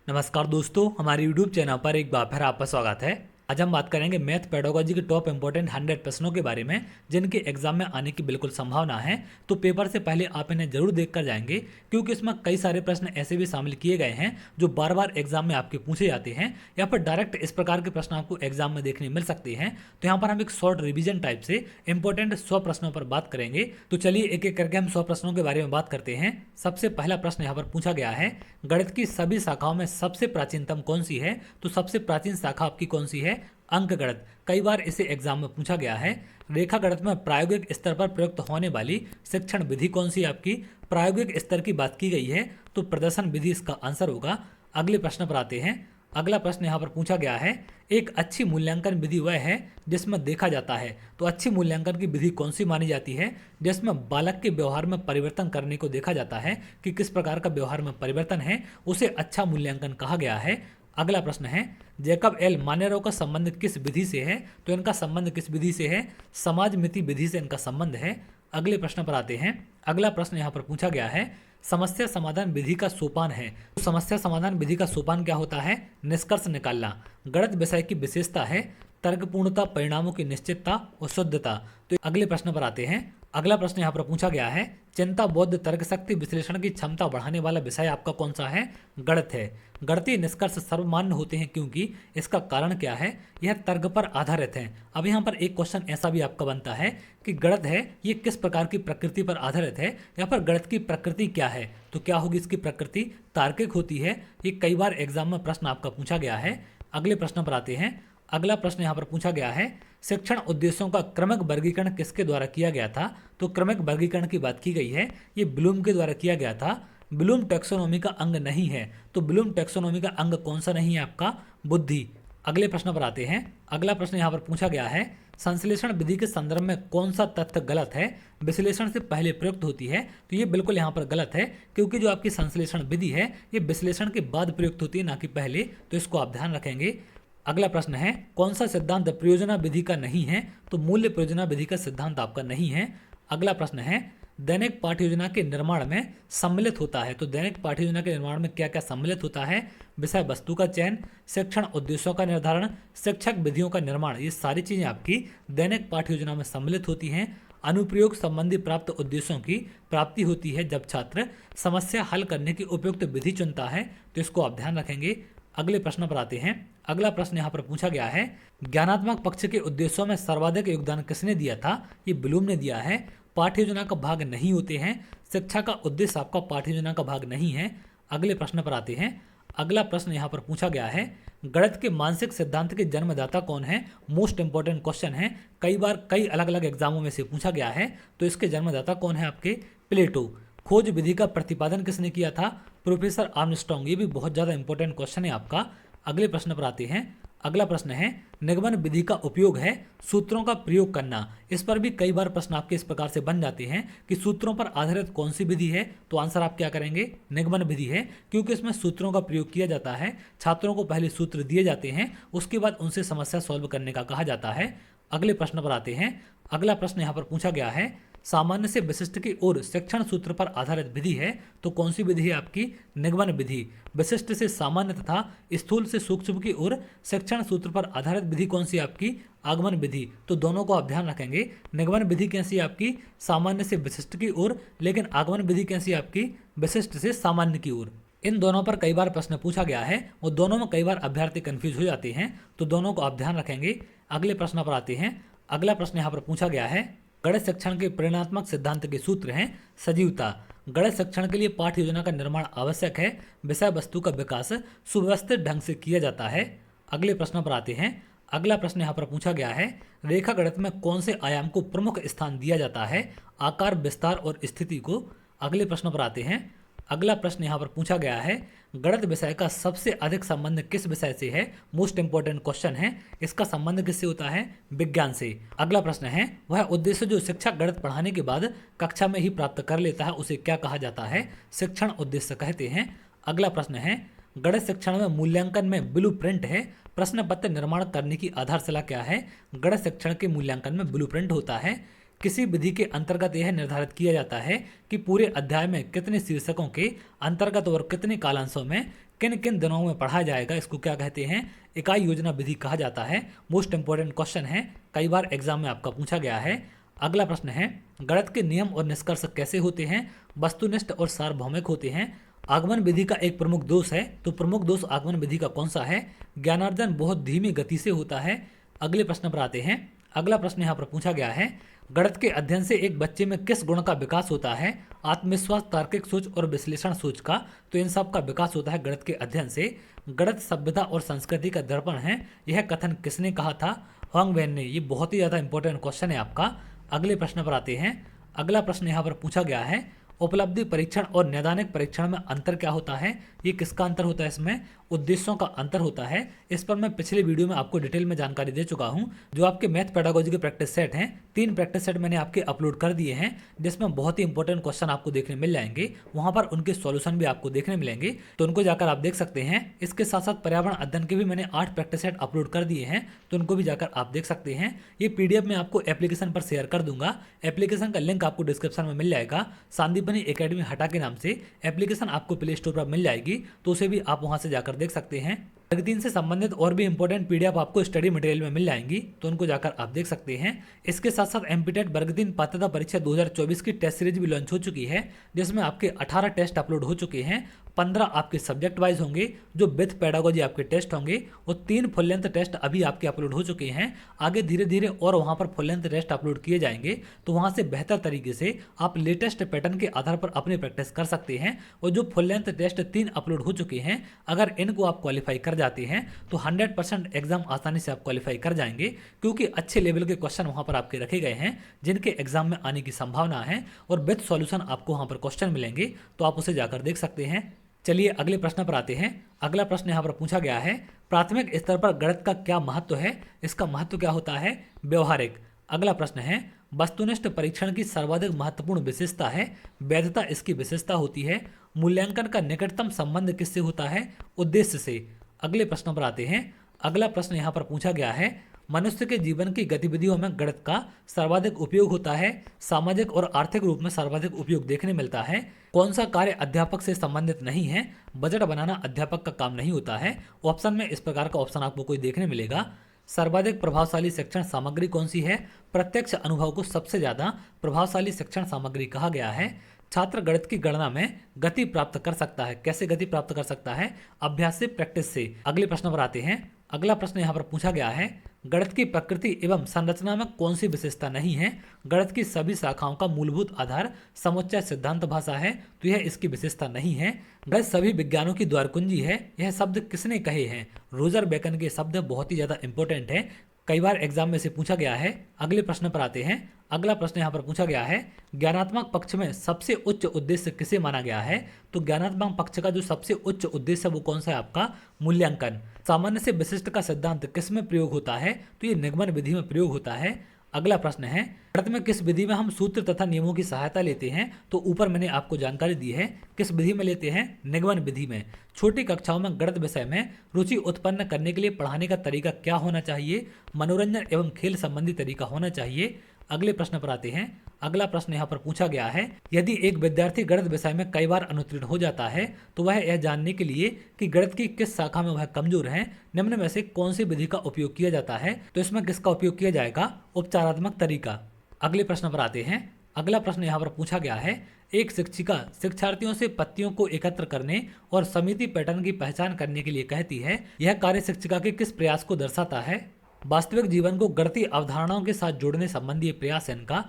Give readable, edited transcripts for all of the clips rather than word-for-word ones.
नमस्कार दोस्तों, हमारे YouTube चैनल पर एक बार फिर आपका स्वागत है। आज हम बात करेंगे मैथ पेडागोजी के टॉप इंपोर्टेंट 100 प्रश्नों के बारे में जिनके एग्जाम में आने की बिल्कुल संभावना है। तो पेपर से पहले आप इन्हें जरूर देख कर जाएंगे क्योंकि इसमें कई सारे प्रश्न ऐसे भी शामिल किए गए हैं जो बार बार एग्जाम में आपके पूछे जाते हैं या फिर डायरेक्ट इस प्रकार के प्रश्न आपको एग्जाम में देखने मिल सकते हैं। तो यहाँ पर हम एक शॉर्ट रिविजन टाइप से इंपॉर्टेंट 100 प्रश्नों पर बात करेंगे। तो चलिए एक एक करके हम 100 प्रश्नों के बारे में बात करते हैं। सबसे पहला प्रश्न यहाँ पर पूछा गया है, गणित की सभी शाखाओं में सबसे प्राचीनतम कौन सी है? तो सबसे प्राचीन शाखा आपकी कौन सी है? अंक गणित। कई बार इसे एग्जाम में पूछा गया है। रेखा गणित में प्रायोगिक स्तर पर प्रयुक्त होने वाली शिक्षण विधि कौन सी आपकी? प्रायोगिक स्तर की बात की गई है तो प्रदर्शन विधि इसका आंसर होगा। अगले प्रश्न पर आते हैं। अगला प्रश्न यहाँ पर पूछा गया है, एक अच्छी मूल्यांकन विधि वह है जिसमें देखा जाता है। तो अच्छी मूल्यांकन की विधि कौन सी मानी जाती है? जिसमें बालक के व्यवहार में परिवर्तन करने को देखा जाता है कि किस प्रकार का व्यवहार में परिवर्तन है, उसे अच्छा मूल्यांकन कहा गया है। अगला प्रश्न है, जैकब एल मानेरो का संबंध किस विधि से है? तो इनका संबंध किस विधि से है? समाजमिति विधि से इनका संबंध है। अगले प्रश्न पर आते हैं। अगला प्रश्न यहाँ पर पूछा गया है, समस्या समाधान विधि का सोपान है। तो समस्या समाधान विधि का सोपान क्या होता है? निष्कर्ष निकालना। गणित विषय की विशेषता है तर्कपूर्णता, परिणामों की निश्चितता और शुद्धता। तो अगले प्रश्न पर आते हैं। अगला प्रश्न यहाँ पर पूछा गया है, चिंता, बौद्ध, तर्क शक्ति, विश्लेषण की क्षमता बढ़ाने वाला विषय आपका कौन सा है? गणित है। गणितीय निष्कर्ष सर्वमान्य होते हैं क्योंकि इसका कारण क्या है? यह तर्क पर आधारित है। अब यहाँ पर एक क्वेश्चन ऐसा भी आपका बनता है कि गणित है ये किस प्रकार की प्रकृति पर आधारित है या फिर गणित की प्रकृति क्या है? तो क्या होगी इसकी प्रकृति? तार्किक होती है। ये कई बार एग्जाम में प्रश्न आपका पूछा गया है। अगले प्रश्न पर आते हैं। अगला प्रश्न यहाँ पर पूछा गया है, शिक्षण उद्देश्यों का क्रमिक वर्गीकरण किसके द्वारा किया गया था? तो क्रमिक वर्गीकरण की बात की गई है, ये ब्लूम के द्वारा किया गया था। ब्लूम टैक्सोनॉमी का अंग नहीं है। तो ब्लूम टैक्सोनॉमी का अंग कौन सा नहीं है आपका? बुद्धि। अगले प्रश्न पर आते हैं। अगला प्रश्न यहाँ पर पूछा गया है, संश्लेषण विधि के संदर्भ में कौन सा तथ्य गलत है? विश्लेषण से पहले प्रयुक्त होती है। तो ये बिल्कुल यहाँ पर गलत है क्योंकि जो आपकी संश्लेषण विधि है ये विश्लेषण के बाद प्रयुक्त होती है, ना कि पहले। तो इसको आप ध्यान रखेंगे। अगला प्रश्न है, कौन सा सिद्धांत प्रयोजना विधि का नहीं है? तो मूल्य प्रयोजना विधि का सिद्धांत आपका नहीं है। अगला प्रश्न है, दैनिक पाठ्य योजना के निर्माण में सम्मिलित होता है। तो दैनिक पाठ्य योजना के निर्माण में क्या क्या सम्मिलित होता है? विषय वस्तु का चयन, शिक्षण उद्देश्यों का निर्धारण, शिक्षक विधियों का निर्माण। ये सारी चीजें आपकी दैनिक पाठ्य योजना में सम्मिलित होती हैं। अनुप्रयोग संबंधी प्राप्त उद्देश्यों की प्राप्ति होती है जब छात्र समस्या हल करने की उपयुक्त विधि चुनता है। तो इसको आप ध्यान रखेंगे। अगले प्रश्न पर आते हैं। अगला प्रश्न यहाँ पर पूछा गया है, ज्ञानात्मक पक्ष के उद्देश्यों में सर्वाधिक योगदान किसने दिया था? ये ब्लूम ने दिया है। पाठ्य योजना का भाग नहीं होते हैं। शिक्षा का उद्देश्य आपका पाठ्य योजना का भाग नहीं है। अगले प्रश्न पर आते हैं। अगला प्रश्न यहाँ पर पूछा गया है, गणित के मानसिक सिद्धांत के जन्मदाता कौन है? मोस्ट इंपॉर्टेंट क्वेश्चन है, कई बार कई अलग अलग एग्जामों में से पूछा गया है। तो इसके जन्मदाता कौन है आपके? प्लेटो। खोज विधि का प्रतिपादन किसने किया था? Professor Armstrong. ये भी बहुत ज़्यादा इंपॉर्टेंट क्वेश्चन है आपका। अगले प्रश्न पर आते हैं। अगला प्रश्न है, निगमन विधि का उपयोग है सूत्रों का प्रयोग करना। इस पर भी कई बार प्रश्न आपके इस प्रकार से बन जाते हैं कि सूत्रों पर आधारित कौन सी विधि है? तो आंसर आप क्या करेंगे? निगमन विधि है, क्योंकि इसमें सूत्रों का प्रयोग किया जाता है। छात्रों को पहले सूत्र दिए जाते हैं, उसके बाद उनसे समस्या सॉल्व करने का कहा जाता है। अगले प्रश्न पर आते हैं। अगला प्रश्न यहाँ पर पूछा गया है, सामान्य से विशिष्ट की ओर शिक्षण सूत्र पर आधारित विधि है। तो कौन सी विधि है आपकी? निगमन विधि। विशिष्ट से सामान्य तथा स्थूल से सूक्ष्म की ओर शिक्षण सूत्र पर आधारित विधि कौन सी आपकी? आगमन विधि। तो दोनों को आप ध्यान रखेंगे। निगमन विधि कैसी आपकी? सामान्य से विशिष्ट की ओर, लेकिन आगमन विधि कैसी आपकी? विशिष्ट से सामान्य की ओर। इन दोनों पर कई बार प्रश्न पूछा गया है और दोनों में कई बार अभ्यर्थी कंफ्यूज हो जाते हैं। तो दोनों को आप ध्यान रखेंगे। अगले प्रश्न पर आते हैं। अगला प्रश्न यहाँ पर पूछा गया है, गणित शिक्षण के परिणात्मक सिद्धांत के सूत्र हैं सजीवता। गणित शिक्षण के लिए पाठ्य योजना का निर्माण आवश्यक है। विषय वस्तु का विकास सुव्यवस्थित ढंग से किया जाता है। अगले प्रश्न पर आते हैं। अगला प्रश्न यहाँ पर पूछा गया है, रेखा गणित में कौन से आयाम को प्रमुख स्थान दिया जाता है? आकार, विस्तार और स्थिति को। अगले प्रश्न पर आते हैं। अगला प्रश्न यहाँ पर पूछा गया है, गणित विषय का सबसे अधिक संबंध किस विषय से है? मोस्ट इंपॉर्टेंट क्वेश्चन है। इसका संबंध किससे होता है? विज्ञान से। अगला प्रश्न है, वह उद्देश्य जो शिक्षक गणित पढ़ाने के बाद कक्षा में ही प्राप्त कर लेता है उसे क्या कहा जाता है? शिक्षण उद्देश्य कहते हैं। अगला प्रश्न है, गणित शिक्षण में मूल्यांकन में ब्लूप्रिंट है। प्रश्न पत्र निर्माण करने की आधारशिला क्या है? गणित शिक्षण के मूल्यांकन में ब्लूप्रिंट होता है। किसी विधि के अंतर्गत यह निर्धारित किया जाता है कि पूरे अध्याय में कितने शीर्षकों के अंतर्गत और कितने कालांशों में किन किन दिनों में पढ़ा जाएगा, इसको क्या कहते हैं, इकाई योजना विधि कहा जाता है। मोस्ट इंपोर्टेंट क्वेश्चन है, कई बार एग्जाम में आपका पूछा गया है। अगला प्रश्न है, गणित के नियम और निष्कर्ष कैसे होते हैं, वस्तुनिष्ठ और सार्वभौमिक होते हैं। आगमन विधि का एक प्रमुख दोष है, तो प्रमुख दोष आगमन विधि का कौन सा है, ज्ञानार्जन बहुत धीमी गति से होता है। अगले प्रश्न पर आते हैं। अगला प्रश्न यहाँ पर पूछा गया है, गणित के अध्ययन से एक बच्चे में किस गुण का विकास होता है, आत्मविश्वास, तार्किक सोच और विश्लेषण सोच का। तो इन सब का विकास होता है गणित के अध्ययन से। गणित सभ्यता और संस्कृति का दर्पण है, यह कथन किसने कहा था, हुआंग वेन ने। ये बहुत ही ज़्यादा इंपॉर्टेंट क्वेश्चन है आपका। अगले प्रश्न पर आते हैं। अगला प्रश्न यहाँ पर पूछा गया है, उपलब्धि परीक्षण और नैदानिक परीक्षण में अंतर क्या होता है, ये किसका अंतर होता है, इसमें उद्देश्यों का अंतर होता है। इस पर मैं पिछले वीडियो में आपको डिटेल में जानकारी दे चुका हूं। जो आपके मैथ पेडागोजी के प्रैक्टिस सेट हैं, 3 प्रैक्टिस सेट मैंने आपके अपलोड कर दिए हैं, जिसमें बहुत ही इंपॉर्टेंट क्वेश्चन आपको देखने मिल जाएंगे। वहां पर उनके सॉल्यूशन भी आपको देखने मिलेंगे, तो उनको जाकर आप देख सकते हैं। इसके साथ साथ पर्यावरण अध्ययन के भी मैंने 8 प्रैक्टिस सेट अपलोड कर दिए हैं, तो उनको भी जाकर आप देख सकते हैं। ये पीडीएफ में आपको एप्लीकेशन पर शेयर कर दूंगा। एप्लीकेशन का लिंक आपको डिस्क्रिप्शन में मिल जाएगा। संदीपनी एकेडमी हटा के नाम से एप्लीकेशन आपको प्ले स्टोर पर मिल जाएगी, तो उसे भी आप वहां से जाकर देख सकते हैं। वर्ग 3 से संबंधित और भी इंपॉर्टेंट पीडीएफ आपको स्टडी मटेरियल में मिल जाएंगी, तो उनको जाकर आप देख सकते हैं। इसके साथ साथ एमपीटेट वर्ग 3 पात्रता परीक्षा 2024 की टेस्ट सीरीज भी लॉन्च हो चुकी है, जिसमें आपके 18 टेस्ट अपलोड हो चुके हैं। 15 आपके सब्जेक्ट वाइज होंगे, जो विथ पेडागोजी आपके टेस्ट होंगे, और 3 फुल लेंथ टेस्ट अभी आपके अपलोड हो चुके हैं। आगे धीरे धीरे और वहां पर फुल लेंथ टेस्ट अपलोड किए जाएंगे, तो वहां से बेहतर तरीके से आप लेटेस्ट पैटर्न के आधार पर अपनी प्रैक्टिस कर सकते हैं। और जो फुल लेंथ टेस्ट 3 अपलोड हो चुके हैं, अगर इनको आप क्वालिफाई कर जाते हैं तो 100% एग्जाम आसानी से आप क्वालिफाई कर जाएंगे, क्योंकि अच्छे लेवल के क्वेश्चन वहां पर आपके रखे गए हैं, जिनके एग्जाम में आने की संभावना है, और विथ सॉल्यूशन आपको वहां पर क्वेश्चन मिलेंगे, तो आप उसे जाकर देख सकते हैं। चलिए अगले प्रश्न पर आते हैं। अगला प्रश्न यहाँ पर पूछा गया है, प्राथमिक स्तर पर गणित का क्या महत्व है, इसका महत्व क्या होता है, व्यवहारिक। अगला प्रश्न है, वस्तुनिष्ठ परीक्षण की सर्वाधिक महत्वपूर्ण विशेषता है, वैधता इसकी विशेषता होती है। मूल्यांकन का निकटतम संबंध किससे होता है, उद्देश्य से। अगले प्रश्न पर आते हैं। अगला प्रश्न यहाँ पर पूछा गया है, मनुष्य के जीवन की गतिविधियों में गणित का सर्वाधिक उपयोग होता है, सामाजिक और आर्थिक रूप में सर्वाधिक उपयोग देखने मिलता है। कौन सा कार्य अध्यापक से संबंधित नहीं है, बजट बनाना अध्यापक का काम नहीं होता है। ऑप्शन में इस प्रकार का ऑप्शन आपको कोई देखने मिलेगा। सर्वाधिक प्रभावशाली शिक्षण सामग्री कौन सी है, प्रत्यक्ष अनुभव को सबसे ज्यादा प्रभावशाली शिक्षण सामग्री कहा गया है। छात्र गणित की गणना में गति प्राप्त कर सकता है, कैसे गति प्राप्त कर सकता है, अभ्यास से, प्रैक्टिस से। अगले प्रश्न पर आते हैं। अगला प्रश्न यहाँ पर पूछा गया है, गणित की प्रकृति एवं संरचना में कौन सी विशेषता नहीं है, गणित की सभी शाखाओं का मूलभूत आधार समुच्चय सिद्धांत भाषा है, तो यह इसकी विशेषता नहीं है। गणित सभी विज्ञानों की द्वार कुंजी है, यह शब्द किसने कहे हैं, रोजर बेकन के शब्द बहुत ही ज्यादा इंपॉर्टेंट है, कई बार एग्जाम में से पूछा गया है। अगले प्रश्न पर आते हैं। अगला प्रश्न यहाँ पर पूछा गया है, ज्ञानात्मक पक्ष में सबसे उच्च उद्देश्य किसे माना गया है, तो ज्ञानात्मक पक्ष का जो सबसे उच्च उद्देश्य है वो कौन सा है, आपका मूल्यांकन। सामान्य से विशिष्ट का सिद्धांत किस में प्रयोग होता है, तो ये निगमन विधि में प्रयोग होता है। अगला प्रश्न है, गणित में किस विधि में हम सूत्र तथा नियमों की सहायता लेते हैं, तो ऊपर मैंने आपको जानकारी दी है, किस विधि में लेते हैं, निगमन विधि में। छोटी कक्षाओं में गणित विषय में रुचि उत्पन्न करने के लिए पढ़ाने का तरीका क्या होना चाहिए, मनोरंजन एवं खेल संबंधी तरीका होना चाहिए। अगले प्रश्न पर आते हैं। अगला प्रश्न यहाँ पर पूछा गया है, यदि एक विद्यार्थी गणित विषय में कई बार अनुत्तीर्ण हो जाता है, तो वह यह जानने के लिए कि गणित की किस शाखा में वह कमजोर है, निम्न में से कौन सी विधि का उपयोग किया जाता है, तो इसमें किसका उपयोग किया जाएगा, उपचारात्मक तरीका। अगले प्रश्न पर आते हैं। अगला प्रश्न यहाँ पर पूछा गया है, एक शिक्षिका शिक्षार्थियों से पत्तियों को एकत्र करने और समिति पैटर्न की पहचान करने के लिए कहती है, यह कार्य शिक्षिका के किस प्रयास को दर्शाता है, वास्तविक जीवन को गणितीय अवधारणाओं के साथ जोड़ने संबंधी प्रयास इनका।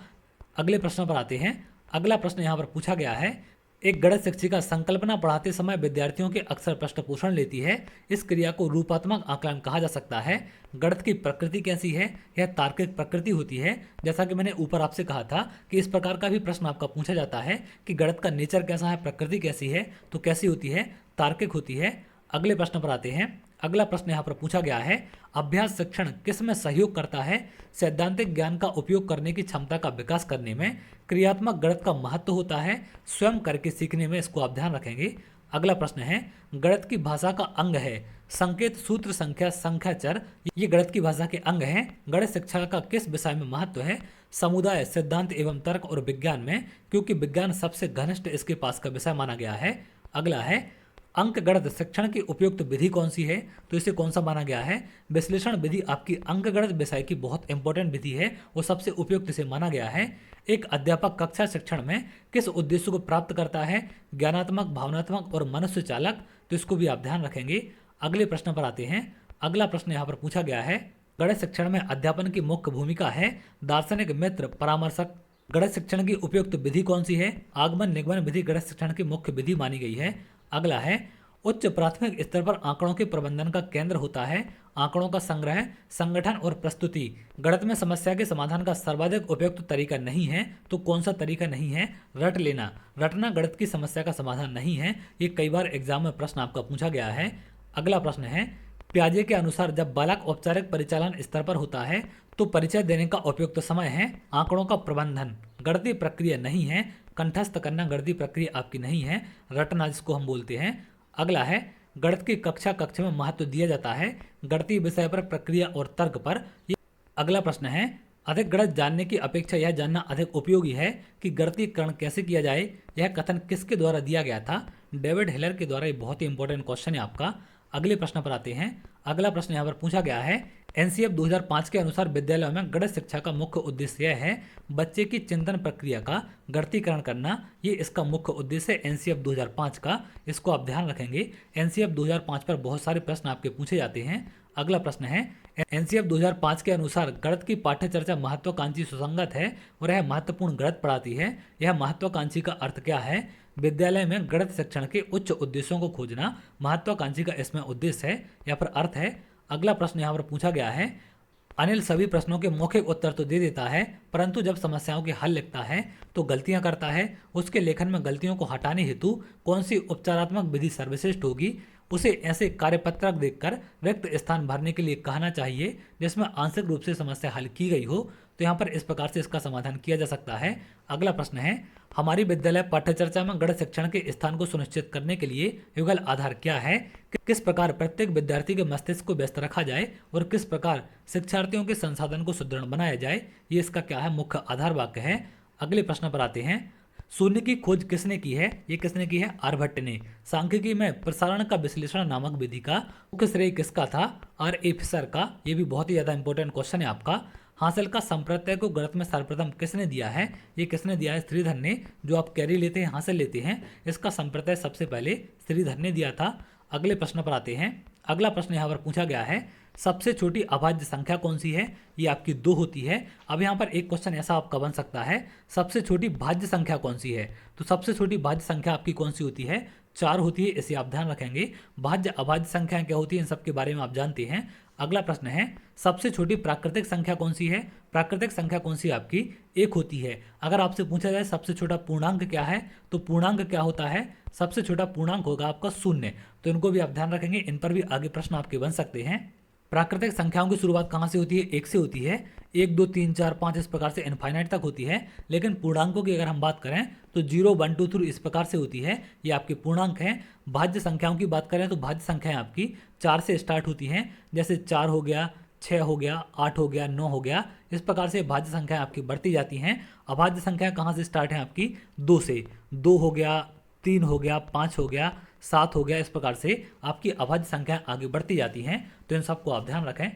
अगले प्रश्न पर आते हैं। अगला प्रश्न यहाँ पर पूछा गया है, एक गणित शिक्षिका संकल्पना पढ़ाते समय विद्यार्थियों के अक्सर पृष्ठ पोषण लेती है, इस क्रिया को रूपात्मक आकलन कहा जा सकता है। गणित की प्रकृति कैसी है, यह तार्किक प्रकृति होती है। जैसा कि मैंने ऊपर आपसे कहा था कि इस प्रकार का भी प्रश्न आपका पूछा जाता है कि गणित का नेचर कैसा है, प्रकृति कैसी है, तो कैसी होती है, तार्किक होती है। अगले प्रश्न पर आते हैं। अगला प्रश्न यहाँ पर पूछा गया है, अभ्यास शिक्षण किस में सहयोग करता है, सैद्धांतिक ज्ञान का उपयोग करने की क्षमता का विकास करने में, क्रियात्मक गणित का महत्व होता है, स्वयं करके सीखने में, इसको आप ध्यान रखेंगे। अगला प्रश्न है, गणित की भाषा का अंग है, संकेत, सूत्र, संख्या, संख्या चर, ये गणित की भाषा के अंग हैं। गणित शिक्षा का किस विषय में महत्व है, समुदाय, सिद्धांत एवं तर्क और विज्ञान में, क्योंकि विज्ञान सबसे घनिष्ठ इसके पास का विषय माना गया है। अगला है, अंक गणित शिक्षण की उपयुक्त विधि कौन सी है, तो इसे कौन सा माना गया है। विश्लेषण विधि आपकी अंक गणित विषय की बहुत इंपॉर्टेंट विधि है, वो सबसे उपयुक्त इसे माना गया है। एक अध्यापक कक्षा शिक्षण में किस उद्देश्य को प्राप्त करता है, ज्ञानात्मक, भावनात्मक और मनुष्य चालक, तो इसको भी आप ध्यान रखेंगे। अगले प्रश्न पर आते हैं। अगला प्रश्न यहाँ पर पूछा गया है, गणित शिक्षण में अध्यापन की मुख्य भूमिका है दार्शनिक, मित्र, परामर्शक। गणित शिक्षण की उपयुक्त विधि कौन सी है। आगमन निगमन विधि गणित शिक्षण की मुख्य विधि मानी गई है। अगला है, उच्च प्राथमिक स्तर पर आंकड़ों के प्रबंधन का केंद्र होता है आंकड़ों का संग्रह, संगठन और प्रस्तुति। गणित में समस्या के समाधान का सर्वाधिक उपयुक्त तरीका नहीं है, तो कौन सा तरीका नहीं है। रट लेना, रटना गणित की समस्या का समाधान नहीं है। ये कई बार एग्जाम में प्रश्न आपका पूछा गया है। अगला प्रश्न है, प्याजे के अनुसार जब बालक औपचारिक परिचालन स्तर पर होता है तो परिचय देने का उपयुक्त समय है आंकड़ों का प्रबंधन, गणितीय प्रक्रिया नहीं है। कंठस्थ करना गणितीय प्रक्रिया आपकी नहीं है, रटना जिसको हम बोलते हैं। अगला है, गणित की कक्षा में महत्व दिया जाता है गणितीय विषय पर, प्रक्रिया और तर्क पर। अगला प्रश्न है, अधिक गणित जानने की अपेक्षा यह जानना अधिक उपयोगी है कि गणितीकरण कैसे किया जाए। यह कथन किसके द्वारा दिया गया था। डेविड हिलर के द्वारा। ये बहुत ही इंपॉर्टेंट क्वेश्चन है आपका। अगले प्रश्न पर आते हैं। अगला प्रश्न यहाँ पर पूछा गया है, एनसीएफ 2005 के अनुसार विद्यालयों में गणित शिक्षा का मुख्य उद्देश्य यह है बच्चे की चिंतन प्रक्रिया का गणितीकरण करना। ये इसका मुख्य उद्देश्य है एनसीएफ 2005 का, इसको आप ध्यान रखेंगे। एनसीएफ 2005 पर बहुत सारे प्रश्न आपके पूछे जाते हैं। अगला प्रश्न है, एनसीएफ 2005 के अनुसार गणित की पाठ्यचर्चा महत्वाकांक्षी सुसंगत है और यह महत्वपूर्ण गणित पढ़ाती है। यह महत्वाकांक्षी का अर्थ क्या है। विद्यालय में गणित शिक्षण के उच्च उद्देश्यों को खोजना महत्वाकांक्षी का इसमें उद्देश्य है या फिर अर्थ है। अगला प्रश्न यहाँ पर पूछा गया है, अनिल सभी प्रश्नों के मौखिक उत्तर तो दे देता है परंतु जब समस्याओं के हल लिखता है तो गलतियां करता है। उसके लेखन में गलतियों को हटाने हेतु कौन सी उपचारात्मक विधि सर्वश्रेष्ठ होगी। उसे ऐसे कार्यपत्रक देखकर रिक्त स्थान भरने के लिए कहना चाहिए जिसमें आंशिक रूप से समस्या हल की गई हो। तो यहाँ पर इस प्रकार से इसका समाधान किया जा सकता है। अगला प्रश्न है, हमारी विद्यालय पाठ्यचर्चा में गणित शिक्षण के स्थान को सुनिश्चित करने के लिए युगल आधार क्या है। किस प्रकार प्रत्येक विद्यार्थी के मस्तिष्क को व्यस्त रखा जाए और किस प्रकार शिक्षार्थियों के संसाधन को सुदृढ़ बनाया जाए, ये इसका क्या है, मुख्य आधार वाक्य है। अगले प्रश्न पर आते हैं, शून्य की खोज किसने की है। ये किसने की है, आर्यभट्ट ने। सांख्यिकी में प्रसारण का विश्लेषण नामक विधि का मुख्य श्रेय किसका था, R.A. फिशर का। ये भी बहुत ही ज्यादा इंपॉर्टेंट क्वेश्चन है आपका। हासिल का संप्रत्यय को गणित में सर्वप्रथम किसने दिया है। ये किसने दिया है, श्रीधर ने। जो आप कैरी लेते हैं, हासिल लेते हैं, इसका संप्रत्यय सबसे पहले श्रीधर ने दिया था। अगले प्रश्न पर आते हैं। अगला प्रश्न यहाँ पर पूछा गया है, सबसे छोटी अभाज्य संख्या कौन सी है। ये आपकी 2 होती है। अब यहाँ पर एक क्वेश्चन ऐसा आपका बन सकता है, सबसे छोटी भाज्य संख्या कौन सी है। तो सबसे छोटी भाज्य संख्या आपकी कौन सी होती है, 4 होती है। इसे आप ध्यान रखेंगे। भाज्य अभाज्य संख्या क्या होती है, इन सब के बारे में आप जानते हैं। अगला प्रश्न है, सबसे छोटी प्राकृतिक संख्या कौन सी है। प्राकृतिक संख्या कौन सी आपकी 1 होती है। अगर आपसे पूछा जाए सबसे छोटा पूर्णांक क्या है, तो पूर्णांक क्या होता है, सबसे छोटा पूर्णांक होगा आपका 0। तो इनको भी आप ध्यान रखेंगे, इन पर भी आगे प्रश्न आपके बन सकते हैं। प्राकृतिक संख्याओं की शुरुआत कहाँ से होती है, 1 से होती है। 1 2 3 4 5 इस प्रकार से इनफाइनाइट तक होती है। लेकिन पूर्णांकों की अगर हम बात करें तो 0 1 2 3 इस प्रकार से होती है। ये आपके पूर्णांक हैं। भाज्य संख्याओं की बात करें तो भाज्य संख्याएं आपकी 4 से स्टार्ट होती हैं। जैसे 4 हो गया, 6 हो गया, 8 हो गया, 9 हो गया। इस प्रकार से भाज्य संख्याएं आपकी बढ़ती जाती हैं। अभाज्य संख्या कहाँ से स्टार्ट है आपकी, 2 से। 2 हो गया, 3 हो गया, 5 हो गया, 7 हो गया। इस प्रकार से आपकी अभाज्य संख्या आगे बढ़ती जाती हैं। तो इन सबको आप ध्यान रखें।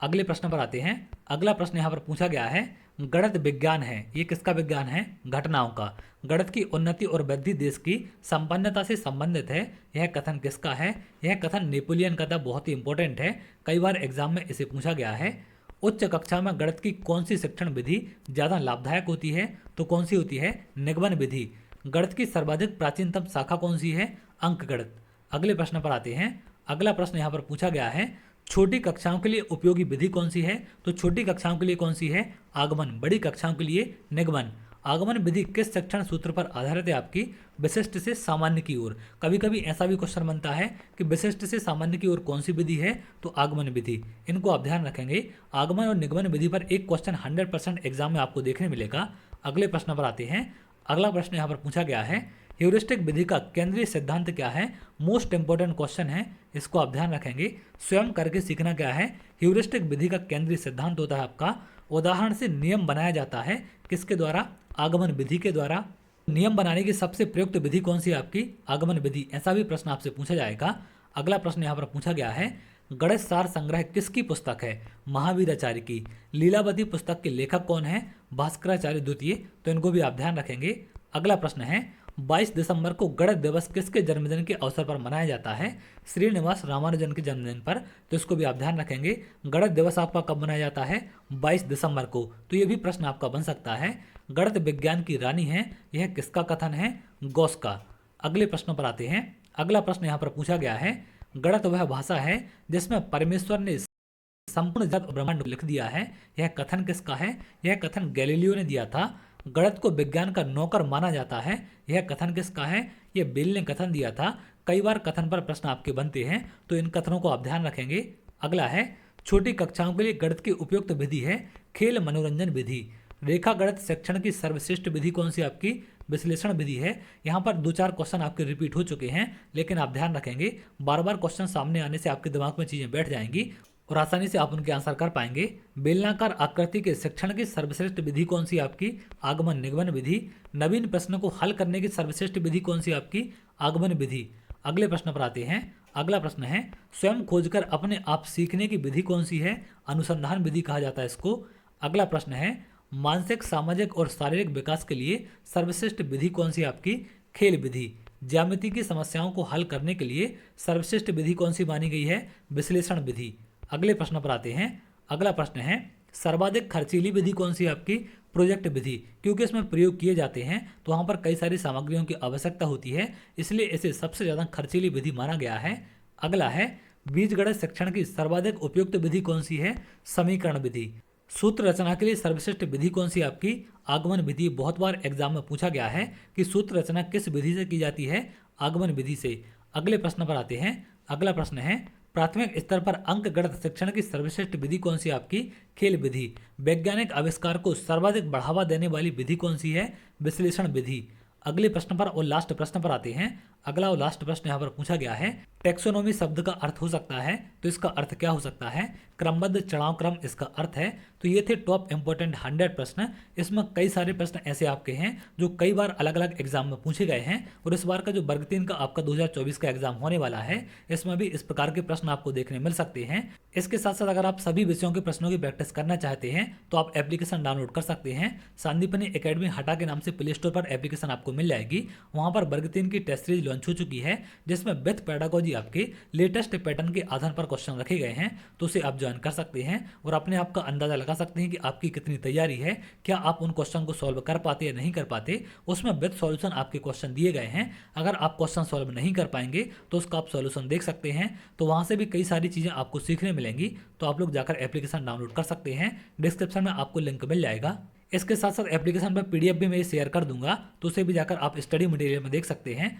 अगले प्रश्न पर आते हैं। अगला प्रश्न यहाँ पर पूछा गया है, गणित विज्ञान है। ये किसका विज्ञान है, घटनाओं का। गणित की उन्नति और वृद्धि देश की संपन्नता से संबंधित है। यह कथन किसका है, यह कथन नेपोलियन का था। बहुत ही इंपॉर्टेंट है, कई बार एग्जाम में इसे पूछा गया है। उच्च कक्षा में गणित की कौन सी शिक्षण विधि ज़्यादा लाभदायक होती है, तो कौन सी होती है, निगमन विधि। गणित की सर्वाधिक प्राचीनतम शाखा कौन सी है, अंक गणित। अगले प्रश्न पर आते हैं। अगला प्रश्न यहाँ पर पूछा गया है, छोटी कक्षाओं के लिए उपयोगी विधि कौन सी है। तो छोटी कक्षाओं के लिए कौन सी है, आगमन। बड़ी कक्षाओं के लिए निगमन। आगमन विधि किस शिक्षण सूत्र पर आधारित है आपकी, विशिष्ट से सामान्य की ओर। कभी कभी ऐसा भी क्वेश्चन बनता है कि विशिष्ट से सामान्य की ओर कौन सी विधि है, तो आगमन विधि। इनको आप ध्यान रखेंगे। आगमन और निगमन विधि पर एक क्वेश्चन 100% एग्जाम में आपको देखने मिलेगा। अगले प्रश्न पर आते हैं। अगला प्रश्न यहाँ पर पूछा गया है, ह्यूरिस्टिक विधि का केंद्रीय सिद्धांत क्या है। मोस्ट इंपोर्टेंट क्वेश्चन है, इसको आप ध्यान रखेंगे। स्वयं करके सीखना क्या है, ह्यूरिस्टिक विधि का केंद्रीय सिद्धांत होता है आपका उदाहरण से नियम बनाया जाता है। किसके द्वारा, आगमन विधि के द्वारा। नियम बनाने की सबसे प्रयुक्त विधि कौन सी है आपकी? आगमन विधि। ऐसा भी प्रश्न आपसे पूछा जाएगा। अगला प्रश्न यहाँ पर पूछा गया है, गणेश सार संग्रह किसकी पुस्तक है? महावीराचार्य की। लीलावती पुस्तक के लेखक कौन है? भास्कराचार्य द्वितीय। तो इनको भी आप ध्यान रखेंगे। अगला प्रश्न है, 22 दिसंबर को गणेश दिवस किसके जन्मदिन के अवसर पर मनाया जाता है? श्रीनिवास रामानुजन के जन्मदिन पर। तो इसको भी आप ध्यान रखेंगे। गणेश दिवस आपका कब मनाया जाता है? 22 दिसंबर को। तो ये भी प्रश्न आपका बन सकता है। गणित विज्ञान की रानी है, यह किसका कथन है? गॉस का। अगले प्रश्न पर आते हैं। अगला प्रश्न यहाँ पर पूछा गया है, गणित वह भाषा है जिसमें परमेश्वर ने संपूर्ण जगत और ब्रह्मांड को लिख दिया है, यह कथन किसका है? यह कथन गैलीलियो ने दिया था। गणित को विज्ञान का नौकर माना जाता है, यह कथन किसका है? यह बेल ने कथन दिया था। कई बार कथन पर प्रश्न आपके बनते हैं, तो इन कथनों को आप ध्यान रखेंगे। अगला है, छोटी कक्षाओं के लिए गणित की उपयुक्त विधि है खेल मनोरंजन विधि। रेखा गणित शिक्षण की सर्वश्रेष्ठ विधि कौन सी आपकी? विश्लेषण विधि है। यहाँ पर 2-4 क्वेश्चन आपके रिपीट हो चुके हैं, लेकिन आप ध्यान रखेंगे, बार बार क्वेश्चन सामने आने से आपके दिमाग में चीजें बैठ जाएंगी और आसानी से आप उनके आंसर कर पाएंगे। बेलनाकार आकृति के शिक्षण की सर्वश्रेष्ठ विधि कौन सी आपकी? आगमन निगमन विधि। नवीन प्रश्न को हल करने की सर्वश्रेष्ठ विधि कौन सी आपकी? आगमन विधि। अगले प्रश्न पर आते हैं। अगला प्रश्न है, स्वयं खोजकर अपने आप सीखने की विधि कौन सी है? अनुसंधान विधि कहा जाता है इसको। अगला प्रश्न है, मानसिक सामाजिक और शारीरिक विकास के लिए सर्वश्रेष्ठ विधि कौन सी आपकी? खेल विधि। ज्यामिति की समस्याओं को हल करने के लिए सर्वश्रेष्ठ विधि कौन सी मानी गई है? विश्लेषण विधि। अगले प्रश्न पर आते हैं। अगला प्रश्न है, सर्वाधिक खर्चीली विधि कौन सी आपकी? प्रोजेक्ट विधि। क्योंकि इसमें प्रयोग किए जाते हैं तो वहाँ पर कई सारी सामग्रियों की आवश्यकता होती है, इसलिए इसे सबसे ज़्यादा खर्चीली विधि माना गया है। अगला है, बीजगणित शिक्षण की सर्वाधिक उपयुक्त विधि कौन सी है? समीकरण विधि। सूत्र रचना के लिए सर्वश्रेष्ठ विधि कौन सी आपकी? आगमन विधि। बहुत बार एग्जाम में पूछा गया है कि सूत्र रचना किस विधि से की जाती है? आगमन विधि से। अगले प्रश्न पर आते हैं। अगला प्रश्न है, प्राथमिक स्तर पर अंक गणित शिक्षण की सर्वश्रेष्ठ विधि कौन सी आपकी? खेल विधि। वैज्ञानिक आविष्कार को सर्वाधिक बढ़ावा देने वाली विधि कौन सी है? विश्लेषण विधि। अगले प्रश्न पर और लास्ट प्रश्न पर आते हैं। अगला और लास्ट प्रश्न यहाँ पर पूछा गया है, टेक्सोनोमी शब्द का अर्थ हो सकता है, तो इसका अर्थ क्या हो सकता है? क्रमबद्ध चढ़ाव क्रम इसका अर्थ है। तो ये थे टॉप इंपोर्टेंट 100 प्रश्न। इसमें कई सारे प्रश्न ऐसे आपके हैं जो कई बार अलग अलग एग्जाम में पूछे गए हैं, और इस बार का जो वर्ग 3 का आपका 2024 का एग्जाम होने वाला है, इसमें भी इस प्रकार के प्रश्न आपको देखने मिल सकते हैं। इसके साथ साथ अगर आप सभी विषयों के प्रश्नों की प्रैक्टिस करना चाहते हैं तो आप एप्लीकेशन डाउनलोड कर सकते हैं। संदीपनी एकेडमी हटा के नाम से प्ले स्टोर पर एप्लीकेशन आपको मिल जाएगी। वहां पर वर्ग 3 की टेस्ट सीरीज लॉन्च हो चुकी है, जिसमें विथ पेडागोजी आपके लेटेस्ट पैटर्न के आधार पर क्वेश्चन रखे गए हैं, तो उसे आप ज्वाइन कर सकते हैं और अपने आप का अंदाजा लगा सकते हैं कि आपकी कितनी तैयारी है, क्या आप उन क्वेश्चन को सॉल्व कर पाते या नहीं कर पाते। उसमें विथ सॉल्यूशन आपके क्वेश्चन दिए गए हैं। अगर आप क्वेश्चन सॉल्व नहीं कर पाएंगे तो उसका आप सॉल्यूशन देख सकते हैं, तो वहां से भी कई सारी चीजें आपको सीखने मिलेंगी। तो आप लोग जाकर एप्लीकेशन डाउनलोड कर सकते हैं, डिस्क्रिप्शन में आपको लिंक मिल जाएगा। इसके साथ साथ एप्लीकेशन पर पीडीएफ भी मैं शेयर कर दूंगा, तो उसे भी जाकर आप स्टडी मटेरियल में देख सकते हैं।